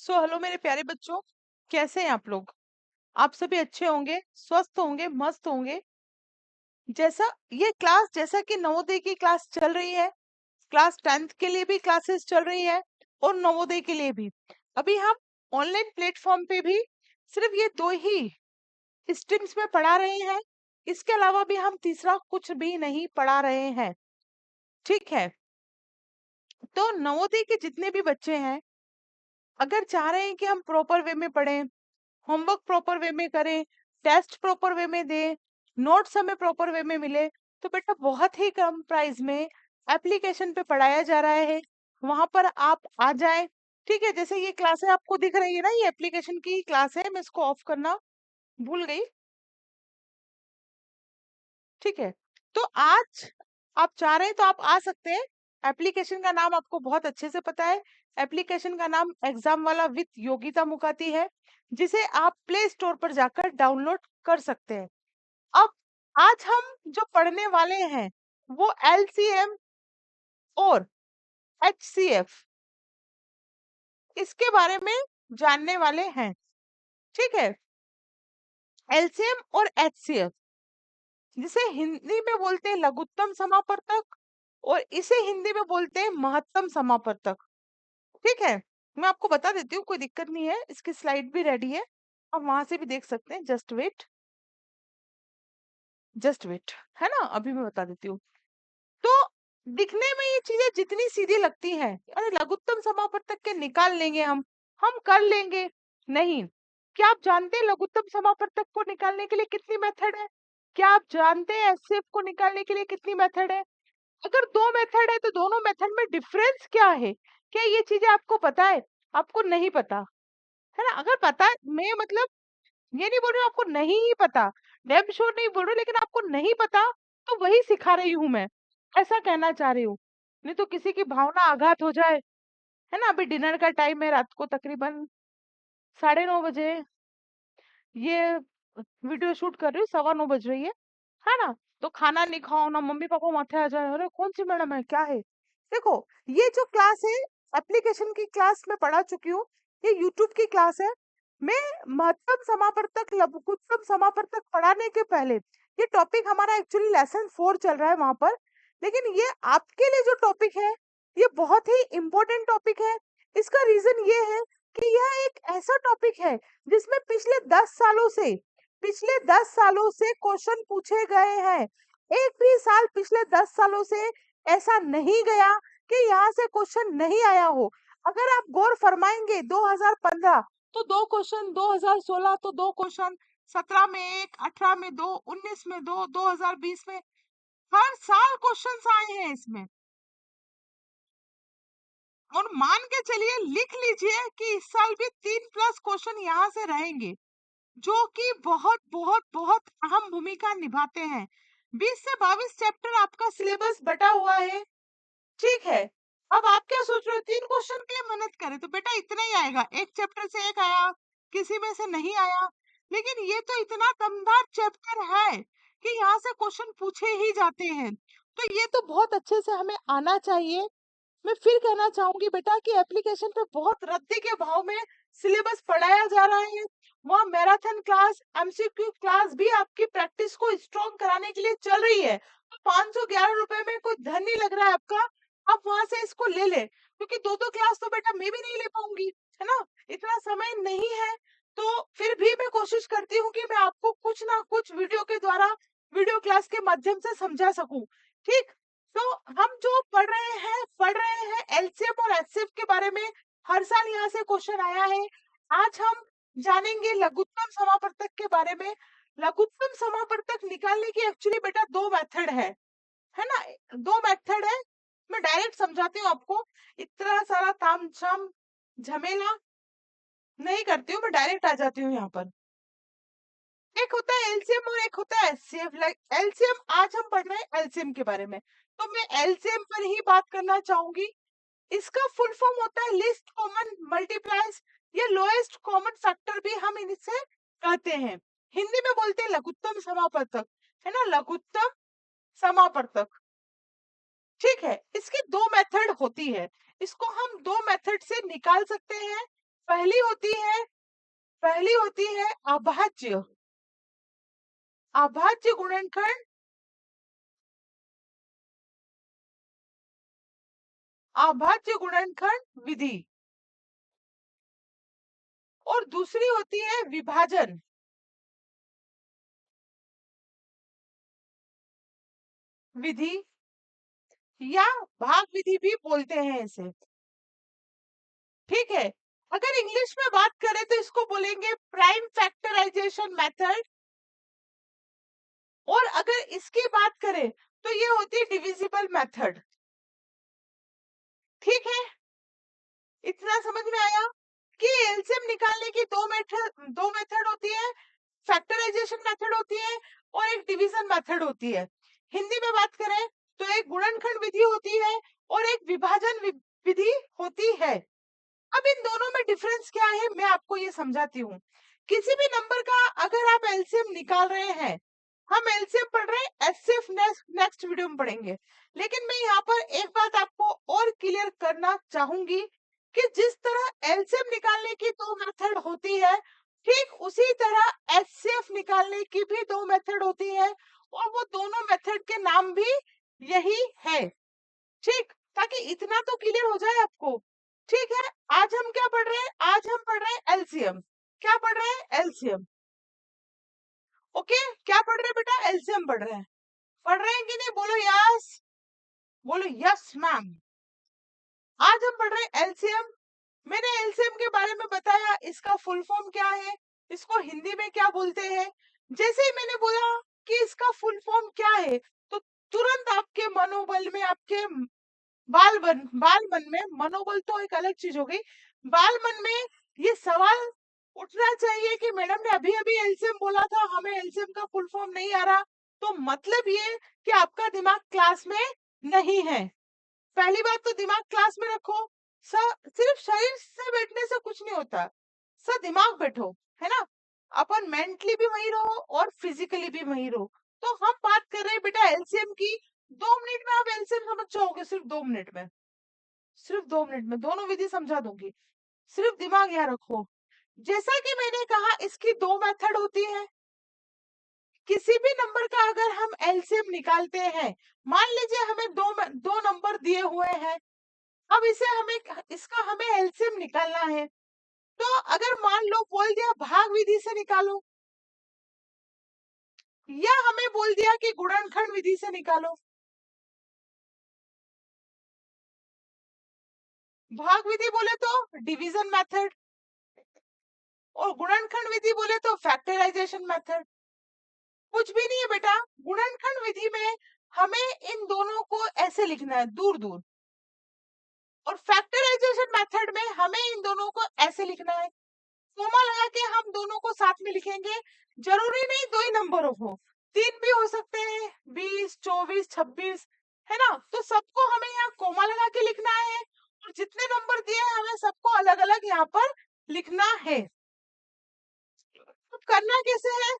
Hello मेरे प्यारे बच्चों, कैसे हैं आप लोग। आप सभी अच्छे होंगे, स्वस्थ होंगे, मस्त होंगे। जैसा ये क्लास, जैसा कि नवोदय की क्लास चल रही है, क्लास 10th के लिए भी क्लासेस चल रही है और नवोदय के लिए भी। अभी हम ऑनलाइन प्लेटफॉर्म पे भी सिर्फ ये दो ही स्ट्रीम्स में पढ़ा रहे हैं। इसके अलावा भी हम तीसरा कुछ भी नहीं पढ़ा रहे हैं। ठीक है, तो नवोदय के जितने भी बच्चे हैं, अगर चाह रहे हैं कि हम प्रॉपर वे में पढ़ें, होमवर्क प्रॉपर वे में करें, टेस्ट प्रॉपर वे में दें, नोट्स हमें प्रॉपर वे में मिले, तो बेटा बहुत ही कम प्राइस में एप्लीकेशन पे पढ़ाया जा रहा है। वहां पर आप आ जाएं। ठीक है, जैसे ये क्लास है आपको दिख रही है ना, ये एप्लीकेशन की क्लास है। मैं इसको ऑफ करना भूल गई। ठीक है, तो आज आप चाह रहे हैं तो आप आ सकते हैं। एप्लीकेशन का नाम आपको बहुत अच्छे से पता है। एप्लीकेशन का नाम एग्जाम वाला विद योगिता मुकाती है, जिसे आप प्ले स्टोर पर जाकर डाउनलोड कर सकते हैं। अब आज हम जो पढ़ने वाले हैं वो एलसीएम और एचसीएफ, इसके बारे में जानने वाले हैं। ठीक है, एलसीएम और एचसीएफ, जिसे हिंदी में बोलते हैं लघुत्तम समापवर्तक और इसे हिंदी में बोलते हैं महत्तम समापवर्तक। ठीक है, मैं आपको बता देती हूँ, कोई दिक्कत नहीं है। इसकी स्लाइड भी रेडी है, आप वहां से भी देख सकते हैं। जस्ट वेट, है ना, अभी मैं बता देती हूँ। तो दिखने में ये चीजें जितनी सीधी लगती हैं, अरे लघुत्तम समापवर्तक के निकाल लेंगे हम कर लेंगे, नहीं। क्या आप जानते हैं लघुत्तम समापवर्तक को निकालने के लिए कितनी मेथड है? क्या आप जानते हैं एचसीएफ को निकालने के लिए कितनी मेथड है? अगर दो मेथड है तो दोनों मेथड में डिफरेंस क्या है? क्या ये चीजें आपको पता है? आपको नहीं पता, है ना? अगर पता है, मैं मतलब ये नहीं बोल रही हूँ आपको नहीं ही पता, डैम श्योर नहीं बोल रही हूँ, लेकिन आपको नहीं पता तो वही सिखा रही हूँ मैं, ऐसा कहना चाह रही हूँ। नहीं तो किसी की भावना आघात हो जाए, है ना। अभी डिनर का टाइम है, रात को तकरीबन 9:30 बजे ये वीडियो शूट कर रही हूँ, 9:15 बज रही है ना। तो खाना नहीं खाओ ना, मम्मी पापा माथे आ जाए, अरे कौन सी मैडम है, क्या है। देखो, ये जो क्लास है, एप्लीकेशन की क्लास में पढ़ा चुकी हूँ, ये यूट्यूब की क्लास है। मैं महत्तम समापवर्तक लघुत्तम समापवर्तक पढ़ाने के पहले, ये टॉपिक हमारा एक्चुअली लेसन 4 चल रहा है वहां पर, लेकिन ये आपके लिए जो टॉपिक है ये बहुत ही इम्पोर्टेंट टॉपिक है। इसका रीजन ये है कि यह एक ऐसा टॉपिक है जिसमें पिछले 10 सालों से क्वेश्चन पूछे गए हैं। एक भी साल पिछले 10 सालों से ऐसा नहीं गया कि यहाँ से क्वेश्चन नहीं आया हो। अगर आप गौर फरमाएंगे, 2015 तो 2 क्वेश्चन, 2016 तो 2 क्वेश्चन, 17 में एक, 18 में 2, 19 में 2, 2020 में, हर साल क्वेश्चंस आए हैं इसमें। और मान के चलिए, लिख लीजिए कि इस साल भी 3+ क्वेश्चन यहाँ से रहेंगे, जो कि बहुत बहुत बहुत अहम भूमिका निभाते हैं। 20 से 22 चैप्टर आपका सिलेबस बटा हुआ है। ठीक है, अब आप क्या सोच रहे हो, 3 क्वेश्चन के लिए मेहनत करें तो बेटा इतना ही आएगा, एक चैप्टर से एक आया, किसी में से नहीं आया। लेकिन ये तो इतना दमदार चैप्टर है कि यहाँ से क्वेश्चन पूछे ही जाते हैं, तो ये तो बहुत अच्छे से हमें आना चाहिए। मैं फिर कहना चाहूंगी बेटा कि एप्लीकेशन पे बहुत रद्दी के भाव में सिलेबस पढ़ाया जा रहा है। वहाँ मैराथन क्लास, एमसीक्यू क्लास भी आपकी प्रैक्टिस को स्ट्रॉन्ग कराने के लिए चल रही है। तो 511 रुपए में कोई धन नहीं लग रहा है आपका, आप वहां से इसको ले ले, क्योंकि दो दो क्लास तो बेटा मैं भी नहीं ले पाऊंगी, है ना, इतना समय नहीं है। तो फिर भी मैं कोशिश करती हूँ कि मैं आपको कुछ ना कुछ वीडियो के द्वारा, वीडियो क्लास के माध्यम से समझा सकूं। ठीक, तो हम जो पढ़ रहे हैं एलसीएम और एचसीएफ के बारे में। हर साल यहाँ से क्वेश्चन आया है। आज हम जानेंगे लघुत्तम समापवर्तक के बारे में। लघुत्तम समापवर्तक निकालने की एक्चुअली बेटा दो मेथड है ना, दो मेथड है। मैं डायरेक्ट समझाती हूँ आपको, इतना सारा तामझाम झमेला नहीं करती हूँ, मैं डायरेक्ट आ जाती हूँ यहाँ पर। एक होता है एलसीएम और एक होता है एचसीएफ। लाइक एलसीएम, आज हम पढ़ रहे हैं एलसीएम के बारे में, तो मैं एलसीएम पर ही बात करना चाहूंगी। इसका फुल फॉर्म होता है लिस्ट कॉमन मल्टीप्लायर्स या लोएस्ट कॉमन फैक्टर भी हम इनसे कहते हैं। हिंदी में बोलते हैं लघुत्तम समापवर्तक, है ना, लघुत्तम समापवर्तक। ठीक है, इसकी दो मेथड होती है, इसको हम दो मेथड से निकाल सकते हैं। पहली होती है पहली होती है अभाज्य। अभाज्य गुणनखंड, अभाज्य गुणनखंड विधि। और दूसरी होती है विभाजन विधि, या भाग विधि भी बोलते हैं इसे। ठीक है, अगर इंग्लिश में बात करें तो इसको बोलेंगे प्राइम फैक्टराइजेशन मेथड। और अगर इसकी बात करें तो ये होती है डिविजिबल मेथड। ठीक है, इतना समझ में आया कि एलसीएम निकालने की दो मेथड होती है, फैक्टराइजेशन मेथड होती है और एक डिवीजन मेथड होती है। हिंदी में बात करें तो एक गुणनखंड विधि होती है और एक विभाजन विधि होती है। अब इन दोनों में डिफरेंस क्या है मैं आपको ये समझाती हूँ। किसी भी नंबर का अगर आप एलसीएम निकाल रहे हैं, हम एलसीएम पढ़ रहे हैं, एचसीएफ नेक्स्ट वीडियो में पढ़ेंगे, लेकिन मैं यहाँ पर एक बात आपको और क्लियर करना चाहूंगी कि जिस तरह एलसीएम निकालने की दो मेथड होती है, ठीक उसी तरह एचसीएफ निकालने की भी दो मेथड होती है, और वो दोनों मेथड के नाम भी यही है। ठीक, ताकि इतना तो क्लियर हो जाए आपको। ठीक है, आज हम क्या पढ़ रहे हैं, आज हम पढ़ रहे हैं एलसीएम। क्या पढ़ रहे हैं, एलसीएम। ओके, क्या पढ़ रहे हैं बेटा, एलसीएम पढ़ रहे हैं कि नहीं, बोलो यस, बोलो यस मैम। आज हम पढ़ रहे हैं एलसीएम। मैंने एलसीएम के बारे में बताया, इसका फुल फॉर्म क्या है, इसको हिंदी में क्या बोलते हैं। जैसे ही मैंने बोला कि इसका फुल फॉर्म क्या है, तो तुरंत आपके मनोबल में, आपके बाल मन में, मनोबल तो एक अलग चीज हो गई, बाल मन में ये सवाल उठना चाहिए कि मैडम ने अभी अभी एलसीएम बोला था, हमें एलसीएम का फुल फॉर्म नहीं आ रहा, तो मतलब ये कि आपका दिमाग क्लास में नहीं है। पहली बात तो दिमाग क्लास में रखो। सिर्फ शरीर से बैठने से कुछ नहीं होता, दिमाग बैठो, है ना। अपन मेंटली भी वही रहो और फिजिकली भी वही रहो। तो हम बात कर रहे हैं बेटा एलसीएम की। 2 मिनट में आप एलसीएम समझ जाओगे, सिर्फ 2 मिनट में, सिर्फ 2 मिनट में दोनों विधि समझा दूंगी। सिर्फ दिमाग यहाँ रखो। जैसा कि मैंने कहा, इसकी दो मेथड होती है। किसी भी नंबर का अगर हम एलसीएम निकालते हैं, मान लीजिए हमें दो नंबर दिए हुए हैं, अब इसे इसका हमें एलसीएम निकालना है। तो अगर मान लो बोल दिया भाग विधि से निकालो, या हमें बोल दिया कि गुणनखंड विधि से निकालो। भाग विधि बोले तो डिवीजन मेथड, और गुणनखंड विधि बोले तो फैक्टराइजेशन मेथड। कुछ भी नहीं है बेटा, गुणनखंड विधि में हमें इन दोनों को ऐसे लिखना है, दूर दूर, और फैक्टराइजेशन मेथड में हमें इन दोनों को ऐसे लिखना है। कोमा लगा के हम दोनों को साथ में लिखेंगे। जरूरी नहीं दो ही नंबर हो, 3 भी हो सकते हैं, 20, 24, 26, है ना। तो सबको हमें यहाँ कोमा लगा के लिखना है, और जितने नंबर दिए हैं हमें सबको अलग अलग यहाँ पर लिखना है। तो करना कैसे है,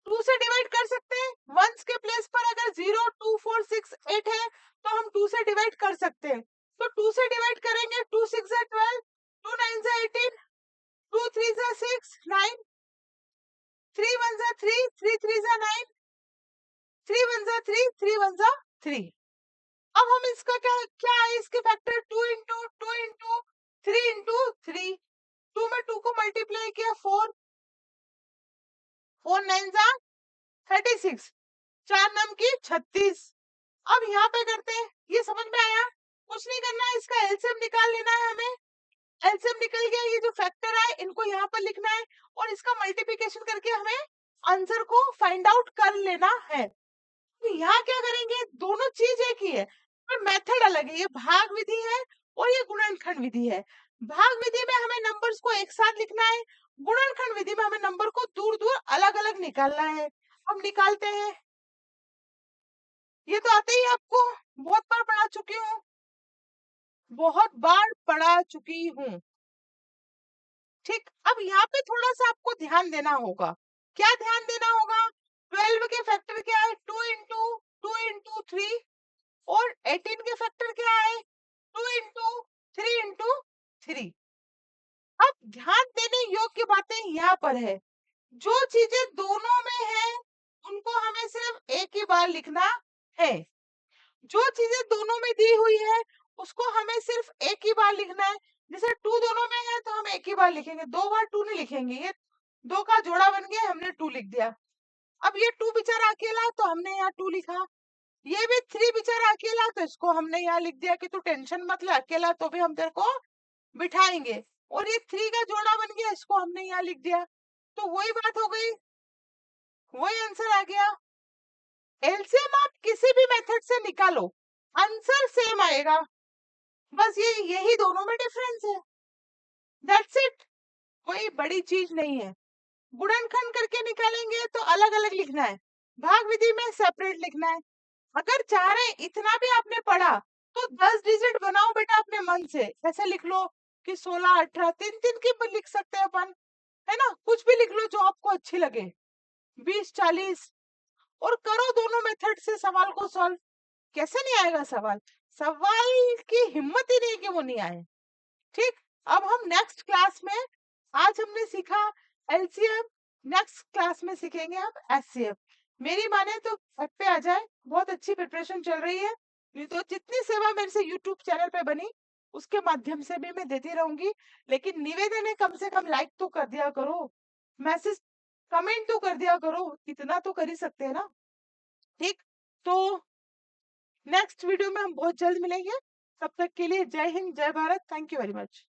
2 से डिवाइड कर सकते हैं। वंस के प्लेस पर अगर 0, 2, 4, 6, 8 है तो हम 2 से डिवाइड कर सकते हैं। तो 2 से डिवाइड करेंगे, 2 6 12, 2 9 18, 2 3 6, 9, 3 1 3, 3 3 9, 3 1 3, 3 1 3। अब हम इसका क्या क्या है, इसके फैक्टर 2 इंटू 2 इंटू 3 इंटू 3। 2 में 2 को मल्टीप्लाई किया, 4, 4 9 36, 4 नम की 36। अब यहाँ पे करते हैं, ये समझ में आया। कुछ नहीं करना है, इसका एलसीएम निकाल लेना है हमें। एलसीएम निकल गया, ये जो फैक्टर है इनको यहाँ पर लिखना है, और इसका मल्टीप्लिकेशन करके हमें आंसर को फाइंड आउट कर लेना है। तो यहाँ क्या करेंगे, दोनों चीज एक ही है पर मेथड अलग है। ये भाग विधि है और ये गुणनखंड विधि है। भाग विधि में हमें नंबर्स को एक साथ लिखना है, गुणनखंड विधि में हमें नंबर को दूर दूर अलग अलग निकालना है। हम निकालते हैं, ये तो आते ही आपको, बहुत बार पढ़ा चुकी हूँ, बहुत बार पढ़ा चुकी हूँ। ठीक, अब यहाँ पे थोड़ा सा आपको ध्यान देना होगा। क्या ध्यान देना होगा, 12 के फैक्टर क्या है, 2 इंटू 3, और 18 के फैक्टर क्या है, 2 इंटू 3 इंटू 3। अब ध्यान देने योग्य बातें यहाँ पर है, जो चीजें दोनों में है उनको हमें सिर्फ एक ही बार लिखना है। जो चीजें दोनों में दी हुई है उसको हमें सिर्फ एक ही बार लिखना है। जैसे टू दोनों में है तो हम एक ही बार लिखेंगे, दो बार टू नहीं लिखेंगे। ये दो का जोड़ा बन गया, हमने टू लिख दिया। अब ये टू बेचारा अकेला तो हमने यहाँ टू लिखा। ये भी थ्री बेचारा अकेला तो इसको हमने यहाँ लिख दिया कि तू टेंशन मत ले, अकेला तो भी हम तेरे को बिठाएंगे। और ये थ्री का जोड़ा बन गया, इसको हमने यहाँ लिख दिया। तो वही बात हो गई, वही आंसर आ गया। एलसीएम आप किसी भी मेथड से निकालो, आंसर सेम आएगा। बस यही दोनों में डिफरेंस है। दैट्स इट, कोई बड़ी चीज नहीं है। गुणनखंड करके निकालेंगे तो अलग अलग लिखना है, भाग विधि में सेपरेट लिखना है। अगर चाह रहे इतना भी आपने पढ़ा तो 10 डिजिट बनाओ बेटा अपने मन से, ऐसे लिख लो कि 16 18 तीन तीन की भी लिख सकते हैं अपन, है ना, कुछ भी लिख लो जो आपको अच्छी लगे, 20 40, और करो दोनों मेथड से सवाल को सॉल्व। कैसे नहीं आएगा सवाल, सवाल की हिम्मत ही नहीं कि वो नहीं आए। ठीक, अब हम नेक्स्ट क्लास में, आज हमने सीखा एलसीएम, नेक्स्ट क्लास में सीखेंगे हम एचसीएफ। मेरी माने तो घर पे आ जाए, बहुत अच्छी प्रिपरेशन चल रही है। नहीं तो जितनी सेवा मेरे से यूट्यूब चैनल पे बनी उसके माध्यम से भी मैं देती रहूंगी। लेकिन निवेदन है कम से कम लाइक तो कर दिया करो, मैसेज कमेंट तो कर दिया करो, इतना तो कर ही सकते हैं ना। ठीक, तो नेक्स्ट वीडियो में हम बहुत जल्द मिलेंगे। तब तक के लिए जय हिंद जय Bharat, thank you very much.